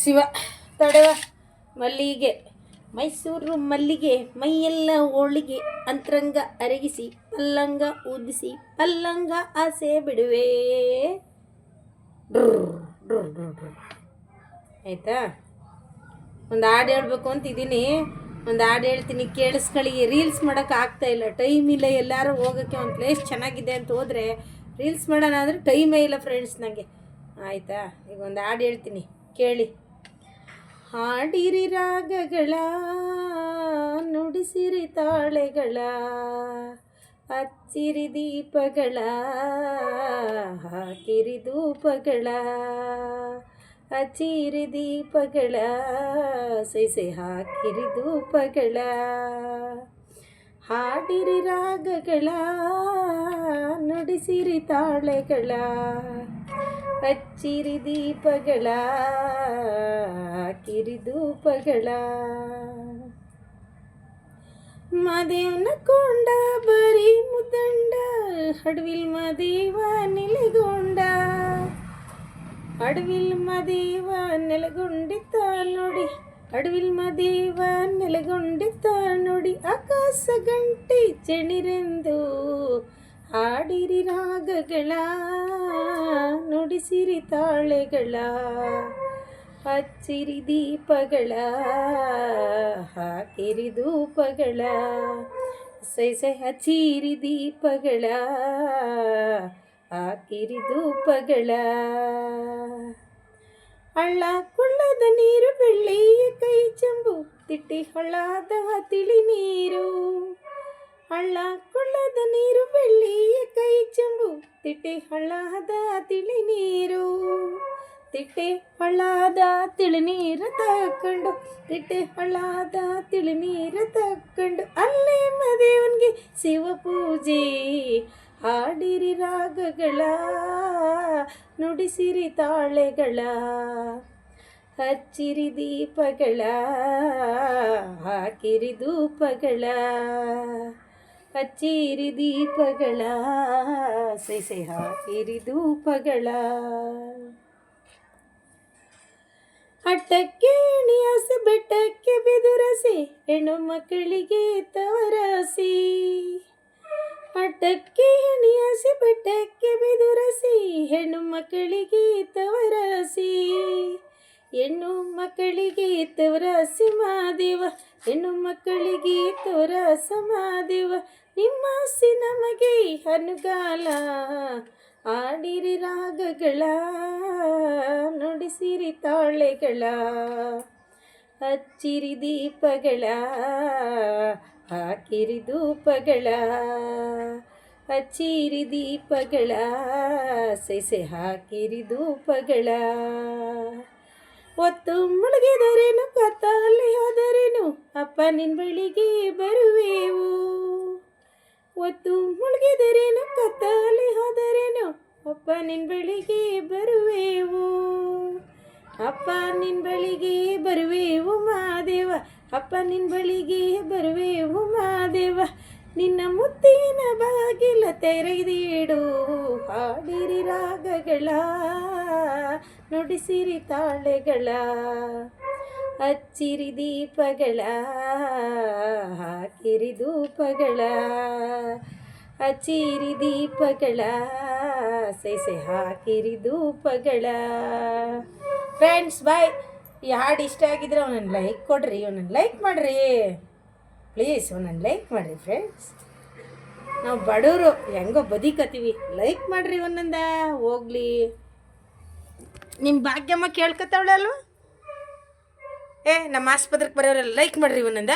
ಶಿವ ತಡೆವ ಮಲ್ಲಿಗೆ ಮೈಸೂರು ಮಲ್ಲಿಗೆ ಮೈಯೆಲ್ಲ ಹೋಳಿಗೆ ಅಂತರಂಗ ಅರಗಿಸಿ ಪಲ್ಲಂಗ ಊದಿಸಿ ಪಲ್ಲಂಗ ಆಸೆ ಬಿಡುವೆ. ಆಯಿತಾ, ಒಂದು ಹಾಡು ಹೇಳ್ಬೇಕು ಅಂತಿದ್ದೀನಿ. ಒಂದು ಹಾಡು ಹೇಳ್ತೀನಿ, ಕೇಳಿಸ್ಕೊಳ್ಳಿ. ರೀಲ್ಸ್ ಮಾಡೋಕ್ಕೆ ಆಗ್ತಾಯಿಲ್ಲ, ಟೈಮ್ ಇಲ್ಲ. ಎಲ್ಲರೂ ಹೋಗೋಕ್ಕೆ ಒಂದು ಪ್ಲೇಸ್ ಚೆನ್ನಾಗಿದೆ ಅಂತ ಹೋದರೆ ರೀಲ್ಸ್ ಮಾಡೋಣ ಅಂದರೆ ಟೈಮೇ ಇಲ್ಲ ಫ್ರೆಂಡ್ಸ್ ನನಗೆ. ಆಯಿತಾ, ಈಗ ಒಂದು ಹಾಡು ಹೇಳ್ತೀನಿ ಕೇಳಿ. ಹಾಡಿರಿ ರಾಗಗಳ, ನುಡಿಸಿರಿ ತಾಳೆಗಳ, ಹಚ್ಚಿರಿ ದೀಪಗಳ, ಹಾಕಿರಿ ಧೂಪಗಳ, ಹಚ್ಚಿರಿ ದೀಪಗಳ, ಸೈಸೆ ಹಾಕಿರಿ ಧೂಪಗಳ. ಹಾಡಿರಿ ರಾಗಗಳ, ನುಡಿಸಿರಿ ತಾಳೆಗಳ, ಹಚ್ಚಿರಿ ದೀಪಗಳ, ಹಾಕಿರಿ ಧೂಪಗಳ. ಮಾದೇವನ ಕೊಂಡ ಬರೀ ಮುದ್ದಂಡ, ಅಡವಿಲ್ ಮಾದೇವ ನೆಲೆಗೊಂಡ, ಅಡವಿಲ್ ಮಾದೇವ ನೆಲೆಗೊಂಡಿದ್ದ ನೋಡಿ, ಅಡವಿಲ್ ಮಾದೇವ ನೆಲೆಗೊಂಡಿದ್ದ ನೋಡಿ. ಆಕಾಶ ಗಂಟೆ ಚೆಣಿರೆಂದು ಹಾಡಿರಿ ರಾಗಗಳ, ನುಡಿಸಿರಿ ತಾಳೆಗಳ, ಹಚ್ಚಿರಿ ದೀಪಗಳ, ಹಾಕಿರಿ ಧೂಪಗಳ, ಸೈಸೆ ಹಚ್ಚಿರಿ ದೀಪಗಳ, ಹಾಕಿರಿ ಧೂಪಗಳ. ಹಳ್ಳ ಕೊಳ್ಳದ ನೀರು ಬೆಳ್ಳಿಯ ಕೈ ಚೆಂಬು, ತಿಟ್ಟಿ ಹಳ್ಳದ ತಿಳಿ ನೀರು. ಹಳ್ಳ ಕೊಳ್ಳದ ನೀರು ಬೆಳ್ಳಿಯ ಕೈ ಚೆಂಬು, ತಿಟ್ಟೆ ಹಳ್ಳದ ತಿಳಿ ನೀರು. ತಿಟ್ಟೆ ಹಳ್ಳದ ತಿಳಿ ನೀರು ತಕ್ಕೊಂಡು, ತಿಟ್ಟೆ ಹಳ್ಳದ ತಿಳಿ ನೀರು ತಕ್ಕೊಂಡು, ಅಲ್ಲೇ ಮದೇವನ್ಗೆ ಶಿವ ಪೂಜೆ. ಹಾಡಿರಿ ರಾಗಗಳ, ನುಡಿಸಿರಿ ತಾಳೆಗಳ, ಹಚ್ಚಿರಿ ದೀಪಗಳ, ಹಾಕಿರಿ ಧೂಪಗಳ, ಹಚ್ಚಿರಿ ದೀಪಗಳ, ಸೈಸೆ ಹಾಕಿರಿ ಧೂಪಗಳ. ಅಟ್ಟಕ್ಕೆ ಎಣಿಯಾಸಿ ಬೆಟ್ಟಕ್ಕೆ ಬೆದುರಸಿ, ಹೆಣ್ಣು ಮಕ್ಕಳಿಗೆ ತವರಸಿ. ಅಟ್ಟಕ್ಕೆ ಎಣಿಯಾಸಿ ಬೆಟ್ಟಕ್ಕೆ ಬೆದುರಸಿ, ಹೆಣ್ಣು ಮಕ್ಕಳಿಗೆ ತವರಸಿ. ಹೆಣ್ಣು ಮಕ್ಕಳಿಗೆ ತವರಸಿ ಮಾದೇವ, ಹೆಣ್ಣು ಮಕ್ಕಳಿಗೆ ತವರಸ ಮಾದೇವ. ನಿಮ್ಮಾಸಿ ನಮಗೆ ಅನುಗಾಲ, ಆಡಿರಿ ರಾಗಗಳ, ನುಡಿಸಿರಿ ತಾಳೆಗಳ, ಹಚ್ಚಿರಿ ದೀಪಗಳ, ಹಾಕಿರಿ ಧೂಪಗಳ, ಹಚ್ಚಿರಿ ದೀಪಗಳ, ಸೈಸೆ ಹಾಕಿರಿ ಧೂಪಗಳ. ಹೊತ್ತು ಮುಳುಗಿದರೇನು ಕತ್ತಲೆ ಹೋದರೇನು, ಅಪ್ಪ ನಿನ್ನ ಬಳಿಗೆ ಬರುವೆವು. ಹೊತ್ತು ಮುಳುಗಿದರೇನು ಕತ್ತಲೆ ಹೋದರೇನು, ಅಪ್ಪ ನಿನ್ನ ಬಳಿಗೆ ಬರುವೆವು. ಅಪ್ಪ ನಿನ್ನ ಬಳಿಗೆ ಬರುವೆವು ಮಾದೇವ, ಅಪ್ಪ ನಿನ್ನ ಬಳಿಗೆ ಬರುವೆವು ಮಾದೇವ. ನಿನ್ನ ಮುತ್ತಿನ ಬಾಗಿಲ ತೆರೆದಿಡು, ಹಾಡಿರಿ ರಾಗಗಳ, ನುಡಿಸಿರಿ ತಾಳೆಗಳ, ಹಚ್ಚಿರಿ ದೀಪಗಳ, ಹಾಕಿರಿ ಧೂಪಗಳ, ಹಚ್ಚಿರಿ ದೀಪಗಳ, ಸೈಸೆ ಹಾಕಿರಿ ಧೂಪಗಳ. Friends bye. ಈ ಹಾಡು ಇಷ್ಟ ಆಗಿದ್ರೆ ಒಂದೊಂದು ಲೈಕ್ ಕೊಡ್ರಿ, ಒಂದೊಂದು ಲೈಕ್ ಮಾಡಿರಿ ಪ್ಲೀಸ್, ಒಂದೊಂದು ಲೈಕ್ ಮಾಡಿರಿ ಫ್ರೆಂಡ್ಸ್. ನಾವು ಬಡವರು ಹೆಂಗೋ ಬದುಕತ್ತೀವಿ, ಲೈಕ್ ಮಾಡಿರಿ ಒಂದೊಂದ. ಹೋಗ್ಲಿ, ನಿಮ್ಮ ಭಾಗ್ಯಮ್ಮ ಕೇಳ್ಕೊತಾವಳಲ್ವ, ನಮ್ಮ ಆಸ್ಪತ್ರೆಗೆ ಬರೋರೆಲ್ಲ ಲೈಕ್ ಮಾಡಿರಿ ಒಂದೊಂದ.